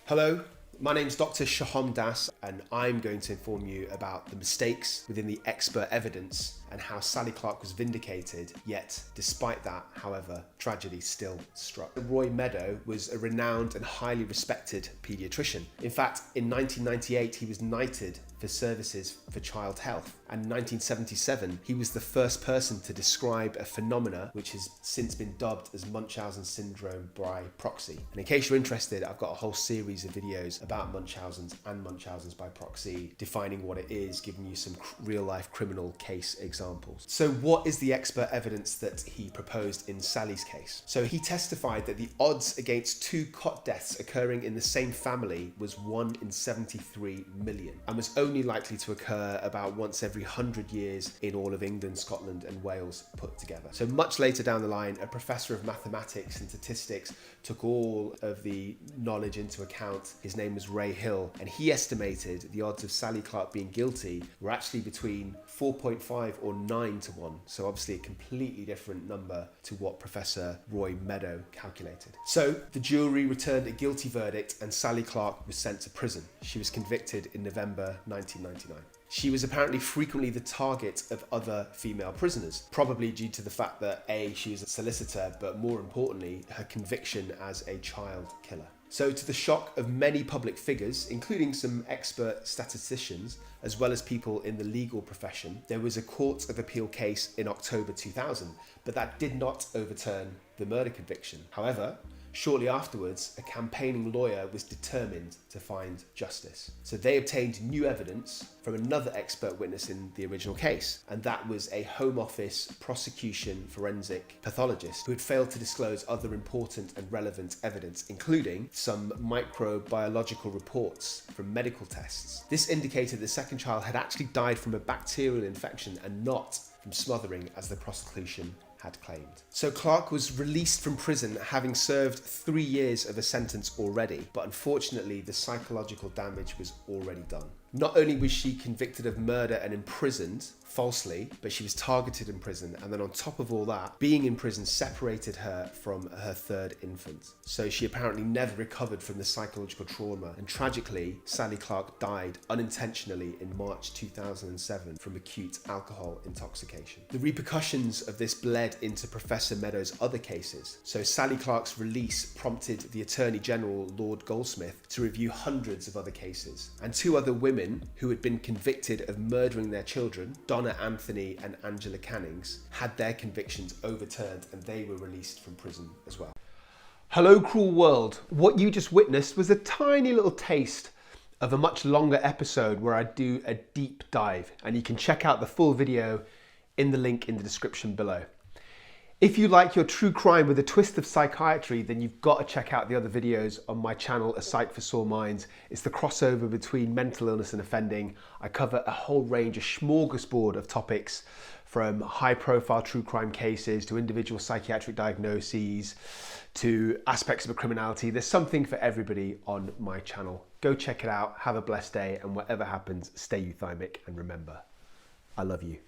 Hello, my name's Dr. Sohom Das, and I'm going to inform you about the mistakes within the expert evidence and how Sally Clark was vindicated, yet despite that, however, tragedy still struck. Roy Meadow was a renowned and highly respected paediatrician. In fact, in 1998, he was knighted for services for child health. And in 1977, he was the first person to describe a phenomena which has since been dubbed as Munchausen syndrome by proxy. And in case you're interested, I've got a whole series of videos about Munchausen's and Munchausen's by proxy, defining what it is, giving you some real-life criminal case examples. So what is the expert evidence that he proposed in Sally's case? So he testified that the odds against 2 cot deaths occurring in the same family was 1 in 73 million, and was only likely to occur about once every 100 years in all of England, Scotland and Wales put together. So much later down the line, a professor of mathematics and statistics took all of the knowledge into account. His name was Ray Hill, and he estimated the odds of Sally Clark being guilty were actually between 4.5 or 9 to 1. So obviously a completely different number to what Professor Roy Meadow calculated. So the jury returned a guilty verdict and Sally Clark was sent to prison. She was convicted in November 1999. She was apparently frequently the target of other female prisoners, probably due to the fact that A, she was a solicitor, but more importantly, her conviction as a child killer. So to the shock of many public figures, including some expert statisticians, as well as people in the legal profession, there was a Court of Appeal case in October 2000, but that did not overturn the murder conviction. However, shortly afterwards, a campaigning lawyer was determined to find justice. So they obtained new evidence from another expert witness in the original case, and that was a Home Office prosecution forensic pathologist who had failed to disclose other important and relevant evidence, including some microbiological reports from medical tests. This indicated the second child had actually died from a bacterial infection and not from smothering, as the prosecution had claimed. So Clark was released from prison having served 3 years of a sentence already, but unfortunately the psychological damage was already done. Not only was she convicted of murder and imprisoned falsely, but she was targeted in prison, and then on top of all that, being in prison separated her from her 3rd infant. So she apparently never recovered from the psychological trauma, and tragically, Sally Clark died unintentionally in March 2007 from acute alcohol intoxication. The repercussions of this bled into Professor Meadow's other cases. So Sally Clark's release prompted the Attorney General, Lord Goldsmith, to review hundreds of other cases, and 2 other women who had been convicted of murdering their children, Donna Anthony and Angela Cannings, had their convictions overturned and they were released from prison as well. Hello cruel world. What you just witnessed was a tiny little taste of a much longer episode where I do a deep dive, and you can check out the full video in the link in the description below. If you like your true crime with a twist of psychiatry, then you've got to check out the other videos on my channel, A Psych for Sore Minds. It's the crossover between mental illness and offending. I cover a whole range, a smorgasbord of topics, from high-profile true crime cases to individual psychiatric diagnoses to aspects of a criminality. There's something for everybody on my channel. Go check it out, have a blessed day, and whatever happens, stay euthymic, and remember, I love you.